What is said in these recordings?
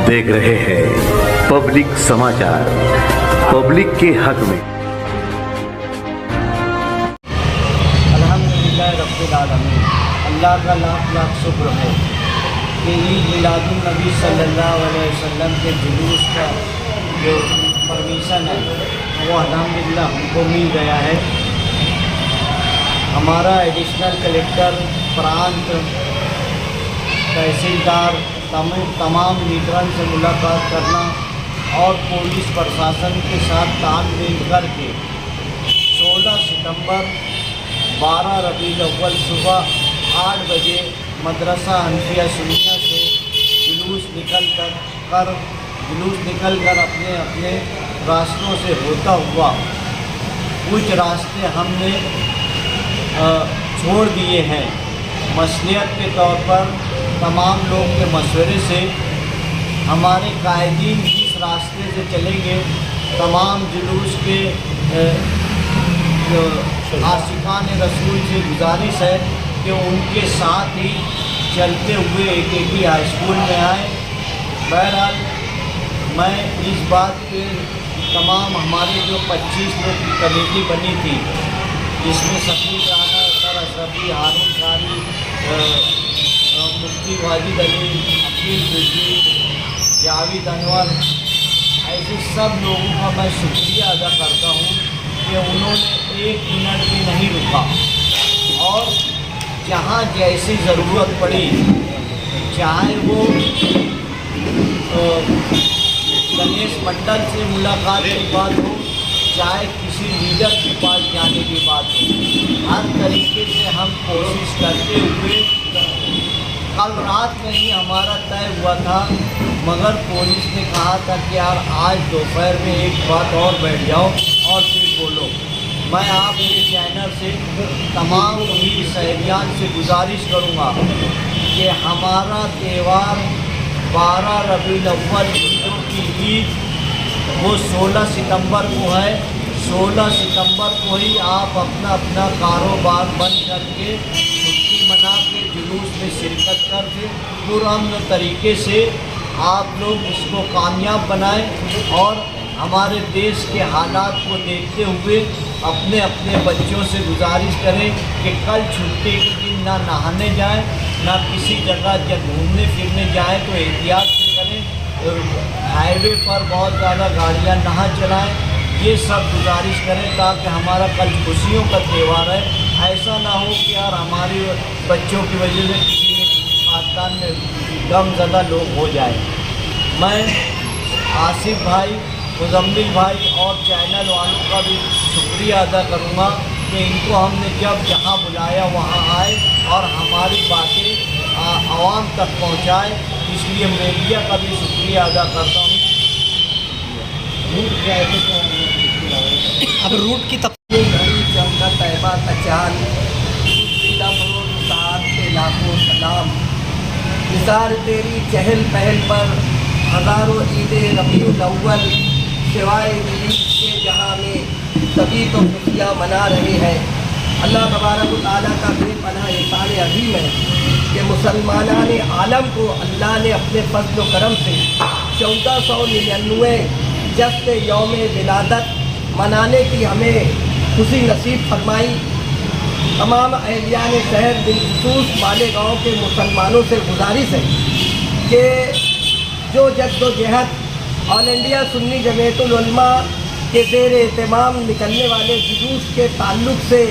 देख रहे हैं पब्लिक समाचार, पब्लिक के हक में। अल्हम्दुलिल्लाह रब्बिल आलमीन। अल्लाह का लाख लाख शुक्र है कि ईद मिलादुन नबी सल्लल्लाहु अलैहि वसल्लम के जुलूस का जो परमिशन है वो अल्हम्दुलिल्लाह हमको मिल गया है। हमारा एडिशनल कलेक्टर प्रांत तहसीलदार तमाम लीडरों से मुलाकात करना और पुलिस प्रशासन के साथ तालमेल करके 16 सितंबर 12 रबीउल अव्वल सुबह 8 बजे मदरसा हनफिया सुन्निया से जुलूस निकल कर अपने अपने रास्तों से होता हुआ कुछ रास्ते हमने छोड़ दिए हैं। मसलियत के तौर पर तमाम लोग के मशवरे से हमारे कायदीन जिस रास्ते से चलेंगे, तमाम जुलूस के आशिकान रसूल से गुजारिश है कि उनके साथ ही चलते हुए AKT हाई स्कूल में आए। बहरहाल मैं इस बात पे तमाम हमारे जो 25 लोग की कमेटी बनी थी, जिसमें सफीर राना, सर अशरफी, हारून कारी, मुफ्ती वाजिद अली, अकील बिजली, जावेद अनवर, ऐसे सब लोगों का मैं शुक्रिया अदा करता हूँ कि उन्होंने एक मिनट भी नहीं रुका और जहाँ जैसी ज़रूरत पड़ी, चाहे वो गणेश मंडल से मुलाकात की बात हो, चाहे किसी लीडर के पास जाने की बात हो, हर तरीके से हम कोशिश करते हुए कल रात में ही हमारा तय हुआ था, मगर पुलिस ने कहा था कि यार आज दोपहर में एक बात और बैठ जाओ और फिर बोलो। मैं आपके चैनल से तमाम ही सहरियान से गुजारिश करूँगा कि हमारा त्यौहार 12 रबीउल अव्वल की ईद वो 16 सितंबर को है। 16 सितंबर को ही आप अपना अपना कारोबार बंद करके छुट्टी मना के जुलूस में शिरकत करके पुरअमन तरीके से आप लोग इसको कामयाब बनाएं और हमारे देश के हालात को देखते हुए अपने अपने बच्चों से गुजारिश करें कि कल छुट्टी के दिन ना नहाने जाएं, ना किसी जगह जब घूमने फिरने जाएं तो एहतियात से करें। हाईवे पर बहुत ज़्यादा गाड़ियां ना चलाएं, ये सब गुजारिश करें ताकि हमारा कल खुशियों का त्यौहार है। ऐसा ना हो कि यार हमारे बच्चों की वजह से किसी खानदान में गमज़दा लोग हो जाए। मैं आसिफ भाई, मुजम्मिल भाई और चैनल वालों का भी शुक्रिया अदा करूँगा कि इनको हमने जब जहाँ बुलाया वहाँ आए और हमारी बातें आवाम तक पहुँचाए, इसलिए मीडिया का भी शुक्रिया अदा करता हूँ। अब रूट की चमका तैबा का चांद के लाखों सलाम, निसार तेरी चहल पहल पर हज़ारों ईदे रबीउल अव्वल, सिवाय ईद के जहाँ में सभी तो खुशियाँ मना रहे हैं। अल्लाह तबारक व तआला का बेपनाह एहसान अज़ीम है कि मुसलमानान आलम को अल्लाह ने अपने फज़ल व करम से 1499 जश्न यौम विलादत मनाने की हमें खुशी नसीब फरमाई। तमाम अहलियान शहर बिलखुसूस मालेगांव के मुसलमानों से गुजारिश है कि जो जद्दोजहद ऑल इंडिया सुन्नी जमीयतुल उलमा के ज़ेर एहतमाम निकलने वाले जुलूस के ताल्लुक़ से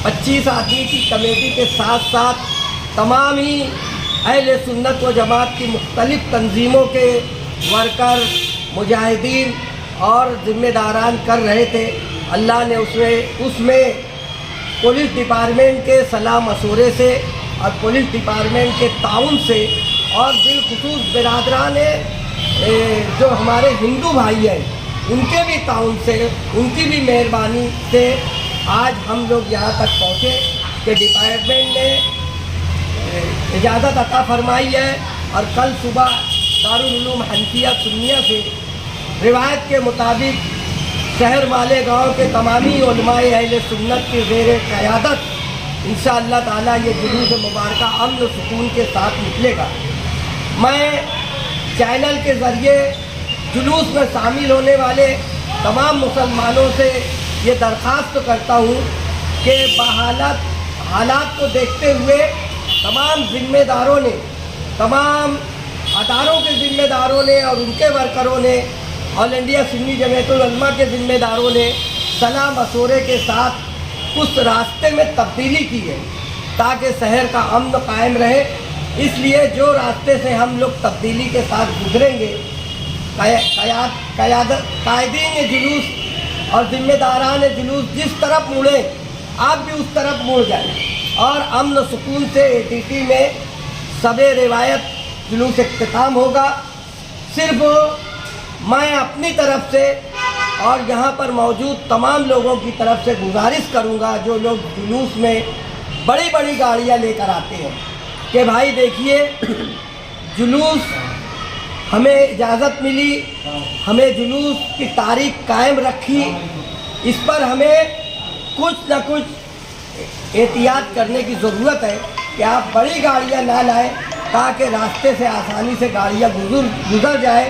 25 आदमी की कमेटी के साथ साथ तमाम ही अहले सुन्नत व जमात की मुख्तलिफ़ तंजीमों के वर्कर, मुजाहिदीन और ज़िम्मेदारान कर रहे थे। अल्लाह ने उसमें पुलिस डिपार्टमेंट के सलाह मशवरे से और पुलिस डिपार्टमेंट के ताउन से और बिलखुसूस बिरादरान जो हमारे हिंदू भाई हैं उनके भी ताउन से, उनकी भी मेहरबानी से आज हम लोग यहाँ तक पहुँचे कि डिपार्टमेंट ने इजाज़त अता फरमाई है और कल सुबह दारुल उलूम हनफिया सुन्निया से रिवायत के मुताबिक शहर मालेगांव के तमामी उलमाए अहले सुन्नत की ज़ेर क़यादत इंशाअल्लाह ताला ये जुलूस मुबारक अमन सुकून के साथ निकलेगा। मैं चैनल के ज़रिए जुलूस में शामिल होने वाले तमाम मुसलमानों से ये दरख्वास्त करता हूँ कि हालात को देखते हुए तमाम ज़िम्मेदारों ने, तमाम अदारों के ज़िम्मेदारों ने और उनके वर्करों ने, ऑल इंडिया सुन्नी जमीयतुल उलमा के ज़िम्मेदारों ने सलाह मशवरे के साथ उस रास्ते में तब्दीली की है ताकि शहर का अमन कायम रहे। इसलिए जो रास्ते से हम लोग तब्दीली के साथ गुजरेंगे, कायदीन जुलूस और ज़िम्मेदारान जुलूस जिस तरफ मुड़े आप भी उस तरफ मुड़ जाएं और अमन सुकून से ATT में सबे रिवायत जुलूस इख्तिताम होगा। सिर्फ मैं अपनी तरफ से और यहाँ पर मौजूद तमाम लोगों की तरफ से गुजारिश करूँगा, जो लोग जुलूस में बड़ी बड़ी गाड़ियाँ लेकर आते हैं, कि भाई देखिए जुलूस हमें इजाज़त मिली, हमें जुलूस की तारीख कायम रखी, इस पर हमें कुछ न कुछ एहतियात करने की ज़रूरत है कि आप बड़ी गाड़ियाँ ना लाएं ताकि रास्ते से आसानी से गाड़ियाँ गुजर जाए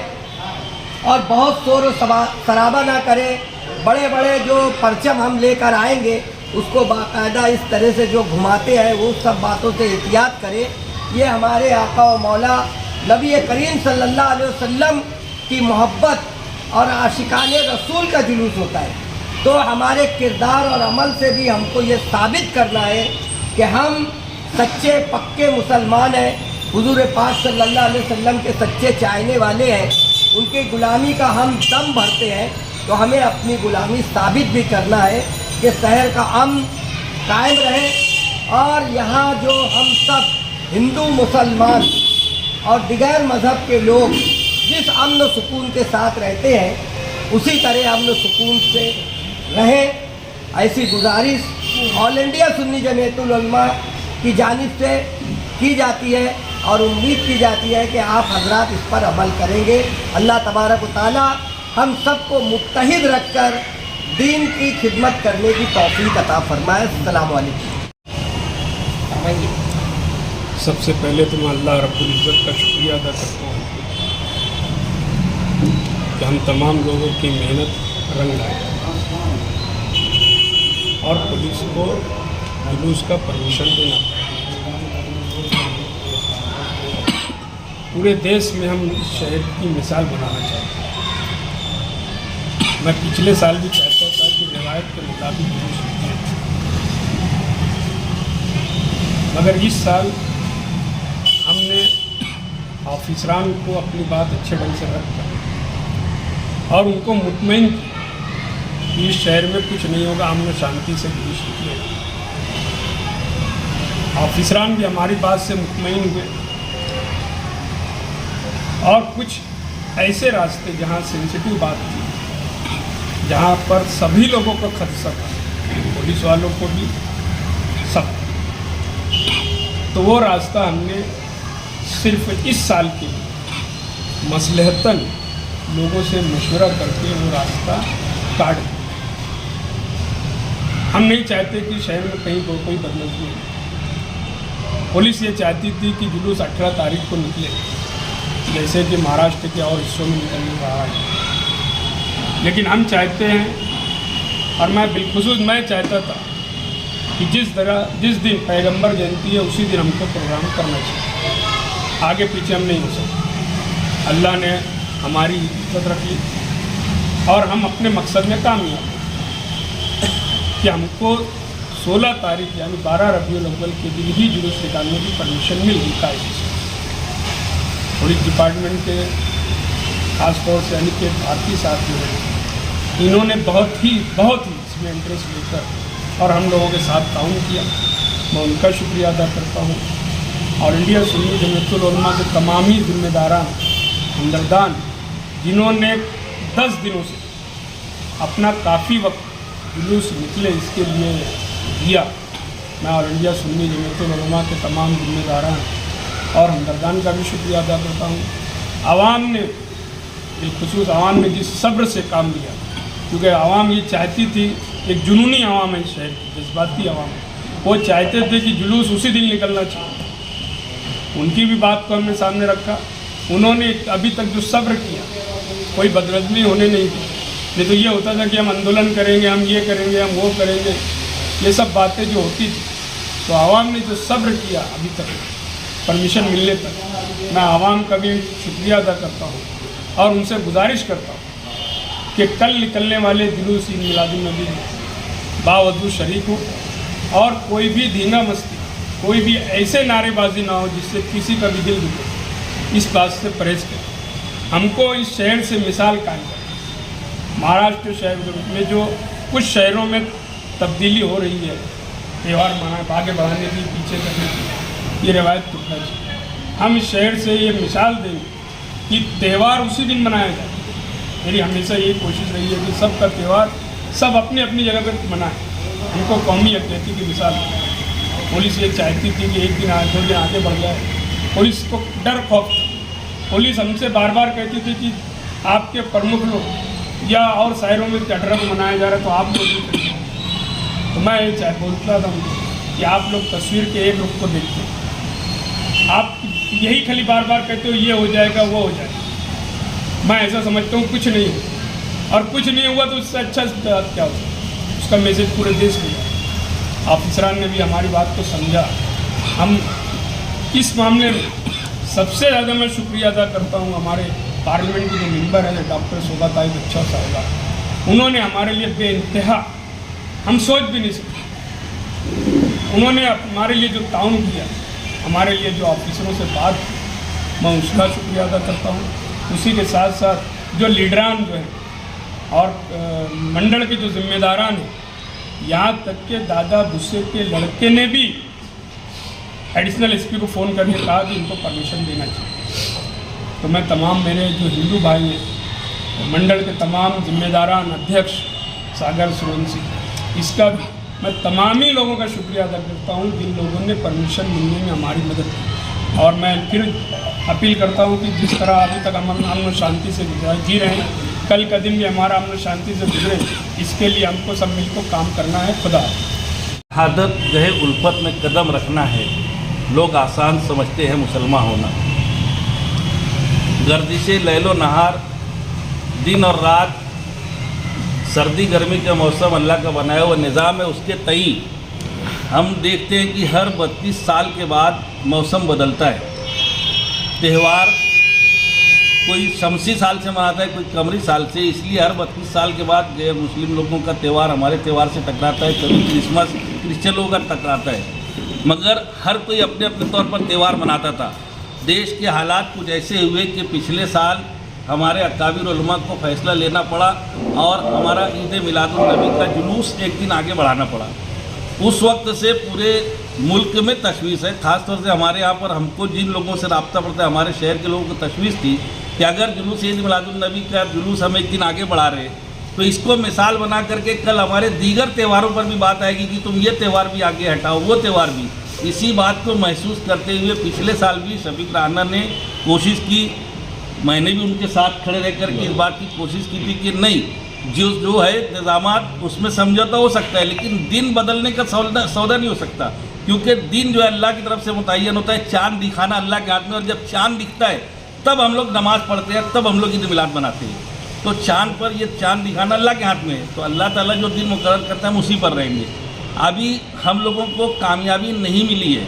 और बहुत शोर शराबा ना करें। बड़े बड़े जो परचम हम लेकर आएंगे उसको बाकायदा इस तरह से जो घुमाते हैं वो सब बातों से एहतियात करें। ये हमारे आका व मौला नबी करीम सल्लल्लाहु अलैहि वसल्लम की मोहब्बत और आशिकाने रसूल का जुलूस होता है। तो हमारे किरदार और अमल से भी हमको ये साबित करना है कि हम सच्चे पक्के मुसलमान हैं, हुजूर पाक सल्लल्लाहु अलैहि वसल्लम के सच्चे चाहने वाले हैं, उनकी ग़ुलामी का हम दम भरते हैं। तो हमें अपनी ग़ुलामी साबित भी करना है कि शहर का अमन कायम रहे और यहाँ जो हम सब हिंदू मुसलमान और दिगर मज़हब के लोग जिस अमन सुकून के साथ रहते हैं उसी तरह अमन सुकून से रहें। ऐसी गुजारिश ऑल इंडिया सुन्नी जमीयतुल उलमा की जानिब से की जाती है और उम्मीद की जाती है कि आप हजरात इस पर अमल करेंगे। अल्लाह तबारक व तआला हम सबको मुत्तहिद रखकर दीन की खिदमत करने की तौफीक अता फरमाए। अस्सलाम वालेकुम। सबसे पहले तो मैं अल्लाह रब्बुल इज़्ज़त का शुक्रिया अदा करता हूँ कि हम तमाम लोगों की मेहनत रंग लाए और पुलिस को जुलूस का परमिशन देना। पूरे देश में हम इस शहर की मिसाल बनाना चाहते हैं। मैं पिछले साल भी चाहता था कि रिवायत के मुताबिक जुलूस निकले, मगर इस साल हमने ऑफिसरान को अपनी बात अच्छे ढंग से रखकर और उनको मुतमईन कि इस शहर में कुछ नहीं होगा, अमन शांति से जुलूस निकलेगा। ऑफिसरान भी हमारी बात से मुतमईन हुए और कुछ ऐसे रास्ते जहाँ सेंसिटिव बात थी, जहाँ पर सभी लोगों को खदशा था, पुलिस वालों को भी, सब, तो वो रास्ता हमने सिर्फ इस साल के लिए मसलहतन लोगों से मशवरा करके वो रास्ता काट दिया। हम नहीं चाहते कि शहर में कहीं कोई बदलाव हो। पुलिस ये चाहती थी कि जुलूस 18 तारीख को निकले, जैसे कि महाराष्ट्र के और हिस्सों में निकलने रहा है, लेकिन हम चाहते हैं और मैं बिलखुसूस मैं चाहता था कि जिस दिन पैगंबर जयंती है उसी दिन हमको प्रोग्राम करना चाहिए। आगे पीछे हम नहीं हो सकते। अल्लाह ने हमारी इज्जत रखी और हम अपने मकसद में कामयाब कि हमको 16 तारीख यानी 12 रबीउल अव्वल के दिन ही जुलूस निकालने की परमिशन मिल गई कायदे से। पुलिस डिपार्टमेंट के खासतौर से यानी कि भारतीय साथी हैं, इन्होंने बहुत ही इसमें इंटरेस्ट लेकर और हम लोगों के साथ ताउन किया। मैं उनका शुक्रिया अदा करता हूँ। और इंडिया सुन्नी जमीयतुल उलमा के तमाम ही ज़िम्मेदारान, हमदर्दान, जिन्होंने 10 दिनों से अपना काफ़ी वक्त जुलूस निकले इसके लिए दिया। मैं ऑल इंडिया सुन्नी जमीयतुल उलमा के तमाम ज़िम्मेदारान और हमदर्दान का भी शुक्रिया अदा करता हूँ। आवाम ने, बिलखुसूस आवाम ने जिस सब्र से काम लिया, क्योंकि आवाम ये चाहती थी, एक जुनूनी आवाम है शहर की, जज्बाती आवाम, वो चाहते थे कि जुलूस उसी दिन निकलना चाहिए। उनकी भी बात को हमने सामने रखा, उन्होंने अभी तक जो सब्र किया, कोई बदरजमी होने नहीं दी। नहीं तो ये होता था कि हम आंदोलन करेंगे, हम ये करेंगे, हम वो करेंगे, ये सब बातें जो होती थी। तो आवाम ने जो सब्र किया अभी तक परमिशन मिलने तक, मैं आवाम का भी शुक्रिया अदा करता हूँ और उनसे गुजारिश करता हूँ कि कल निकलने वाले जुलूस ईद मिलादुन्नबी में बावजूद शरीक हो और कोई भी धींगा मस्ती, कोई भी ऐसे नारेबाजी ना हो जिससे किसी का भी दिल दुखे। इस बात से परहेज करें। हमको इस शहर से मिसाल कायम करें। महाराष्ट्र शहर में जो कुछ शहरों में तब्दीली हो रही है, त्यौहार आगे बढ़ाने की, पीछे करने की, ये रिवायत टूटना चाहिए। हम इस शहर से ये मिसाल दें कि त्यौहार उसी दिन मनाया जाए। मेरी हमेशा यही कोशिश रही है कि सबका त्यौहार सब अपनी अपनी जगह पर मनाएं। हमको कौमी यकजहती की मिसाल है। पुलिस ये चाहती थी कि एक दिन दो दिन आगे बढ़ जाए। पुलिस को डर खौफ था। पुलिस हमसे बार बार कहती थी कि आपके प्रमुख लोग या और शहरों में चटरा को मनाया जा रहा है तो आप लोग भी करिए। तो मैं ये बोलता था कि आप लोग तस्वीर के एक रुख को देखते हैं, आप यही खाली बार बार कहते हो ये हो जाएगा वो हो जाएगा। मैं ऐसा समझता हूँ कुछ नहीं हुआ, और कुछ नहीं हुआ तो उससे अच्छा क्या हो, उसका मैसेज पूरे देश में गया। ऑफिसरान ने भी हमारी बात को समझा। हम इस मामले में सबसे ज़्यादा मैं शुक्रिया अदा करता हूँ हमारे पार्लियामेंट के जो मेंबर हैं डॉक्टर शोभा ताई बच्चा साहिबा। उन्होंने हमारे लिए बेइंतहा, हम सोच भी नहीं सकते, उन्होंने हमारे लिए जो ताउन किया, हमारे लिए जो ऑफिसरों से बात की, मैं उसका शुक्रिया अदा करता हूँ। उसी के साथ साथ जो लीडरान जो हैं और मंडल के जो जिम्मेदारान हैं, यहाँ तक के दादा भुस्से के लड़के ने भी एडिशनल एसपी को फ़ोन करके कहा कि इनको परमिशन देना चाहिए। तो मैं तमाम मेरे जो हिंदू भाई हैं, मंडल के तमाम जिम्मेदारान, अध्यक्ष सागर सुरवंशी, इसका भी मैं तमाम ही लोगों का शुक्रिया अदा करता हूँ जिन लोगों ने परमिशन मिलने में हमारी मदद की। और मैं फिर अपील करता हूँ कि जिस तरह अभी तक हम अमन शांति से जी रहे हैं, कल का दिन भी हमारा अमन शांति से गुजरे, इसके लिए हमको सब मिलकर काम करना है। खुदा शहादत गहे उल्फत में कदम रखना है। लोग आसान समझते हैं मुसलमान होना। गर्दिशे लैलो नहार, दिन और रात, सर्दी गर्मी का मौसम अल्लाह का बनाया हुआ निज़ाम है। उसके तई हम देखते हैं कि हर 32 साल के बाद मौसम बदलता है। त्यौहार कोई शमसी साल से मनाता है, कोई कमरी साल से, इसलिए हर 32 साल के बाद गैर मुस्लिम लोगों का त्यौहार हमारे त्यौहार से टकराता है। कभी क्रिसमस क्रिश्चियन लोगों का टकराता है, मगर हर कोई अपने अपने तौर पर त्यौहार मनाता था। देश के हालात कुछ ऐसे हुए कि पिछले साल हमारे अकाबिर उलमा को फैसला लेना पड़ा और हमारा ईद मिलादुन्नबी का जुलूस एक दिन आगे बढ़ाना पड़ा। उस वक्त से पूरे मुल्क में तशवीश है। ख़ासतौर से हमारे यहाँ पर हमको जिन लोगों से रब्ता पड़ता है, हमारे शहर के लोगों को तशवीश थी कि अगर जुलूस ईद मिलादुन्नबी का जुलूस हम एक दिन आगे बढ़ा रहे तो इसको मिसाल बना करके कल हमारे दीगर त्योहारों पर भी बात आएगी कि तुम ये त्यौहार भी आगे हटाओ, वो त्यौहार भी। इसी बात को महसूस करते हुए पिछले साल भी शफीक राना ने कोशिश की, मैंने भी उनके साथ खड़े रह कर के इस बात की कोशिश की थी कि नहीं, जो है निज़ामात उसमें समझौता हो सकता है, लेकिन दिन बदलने का सौदा नहीं हो सकता, क्योंकि दिन जो है अल्लाह की तरफ से मुतय्यन होता है। चाँद दिखाना अल्लाह के हाथ में, और जब चाँद दिखता है तब हम लोग नमाज़ पढ़ते हैं, तब हम लोग ईद मिलाद मनाते हैं। तो चाँद पर ये चाँद दिखाना अल्लाह के हाथ में है, तो अल्लाह ताला जो दिन मुकर्रर करता है हम उसी पर रहेंगे। अभी हम लोगों को कामयाबी नहीं मिली है।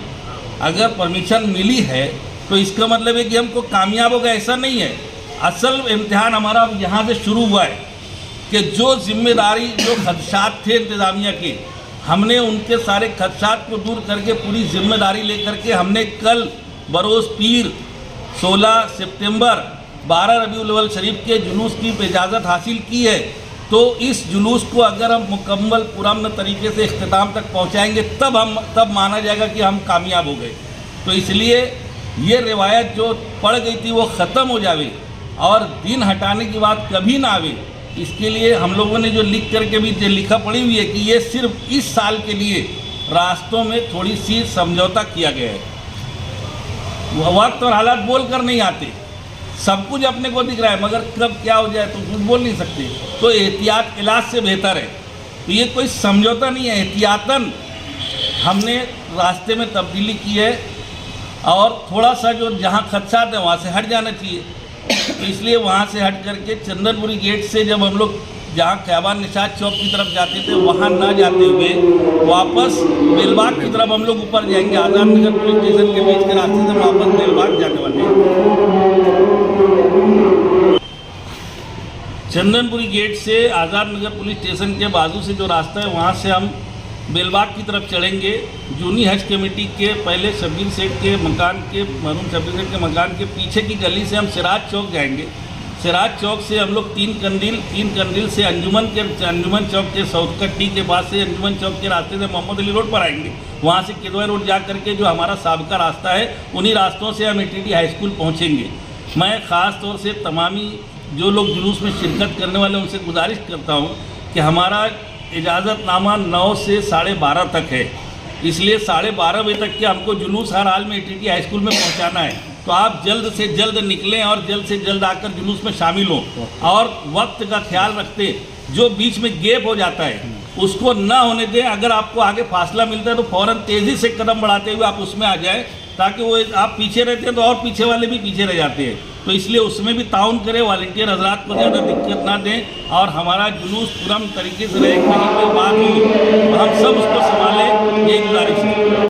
अगर परमिशन मिली है तो इसका मतलब है कि हमको कामयाब हो गए, ऐसा नहीं है। असल इम्तिहान हमारा अब यहाँ से शुरू हुआ है कि जो जिम्मेदारी, जो खदशात थे इंतज़ामिया के, हमने उनके सारे खदशात को दूर करके पूरी जिम्मेदारी लेकर के हमने कल बरोज़ पीर 16 सितंबर 12 रबीउल अव्वल शरीफ के जुलूस की इजाज़त हासिल की है। तो इस जुलूस को अगर हम मुकम्मल पुरअमन तरीके से इख्तिताम तक पहुँचाएँगे तब माना जाएगा कि हम कामयाब हो गए। तो इसलिए ये रिवायत जो पड़ गई थी वो ख़त्म हो जावे और दिन हटाने की बात कभी ना आवे। इसके लिए हम लोगों ने जो लिख करके भी लिखा पड़ी हुई है कि ये सिर्फ इस साल के लिए रास्तों में थोड़ी सी समझौता किया गया है। वक्त और हालात बोल कर नहीं आते, सब कुछ अपने को दिख रहा है, मगर कब क्या हो जाए तो कुछ बोल नहीं सकते। तो एहतियात इलाज से बेहतर है। तो ये कोई समझौता नहीं है, एहतियातन हमने रास्ते में तब्दीली की है। और थोड़ा सा जो जहाँ खदशात है वहाँ से हट जाना चाहिए। तो इसलिए वहाँ से हट करके चंदनपुरी गेट से जब हम लोग जहाँ ख़याबान निशात चौक की तरफ जाते थे वहाँ ना जाते हुए वापस बेलबाग की तरफ हम लोग ऊपर जाएंगे। आज़ाद नगर पुलिस स्टेशन के बीच के रास्ते से वापस बेलबाग जाने वाले हैं। चंदनपुरी गेट से आज़ाद नगर पुलिस स्टेशन के बाजू से जो रास्ता है वहाँ से हम बेलबाग की तरफ चढ़ेंगे। जूनी हज कमेटी के पहले शब्बीर सेठ के मकान के मरहूम शब्बीर सेठ के मकान के पीछे की गली से हम सिराज चौक जाएंगे। सिराज चौक से हम लोग तीन कंडील से अंजुमन चौक के सौतकट्टी के पास से अंजुमन चौक के रास्ते से मोहम्मद अली रोड पर आएंगे। वहाँ से किदवई रोड जा करके जो हमारा साबिका रास्ता है उन्हीं रास्तों से हम ATT हाई स्कूल पहुँचेंगे। मैं ख़ास तौर से तमामी जो लोग जुलूस में शिरकत करने वाले उनसे गुजारिश करता हूँ कि हमारा इजाज़तनामा 9 से 12:30 तक है, इसलिए 12:30 बजे तक के हमको जुलूस हर हाल में ATT हाई स्कूल में पहुंचाना है। तो आप जल्द से जल्द निकलें और जल्द से जल्द आकर जुलूस में शामिल हों और वक्त का ख्याल रखते जो बीच में गैप हो जाता है उसको ना होने दें। अगर आपको आगे फासला मिलता है तो फ़ौरन तेज़ी से कदम बढ़ाते हुए आप उसमें आ जाएं, ताकि वो आप पीछे रहते हैं तो और पीछे वाले भी पीछे रह जाते हैं। तो इसलिए उसमें भी ताउन करें, वॉलंटियर हजरात को ज़्यादा दिक्कत ना दें और हमारा जुलूस पूरा तरीके से रहे। कहीं कोई बात हो हम सब उसको संभालें, यही गुजारिश है।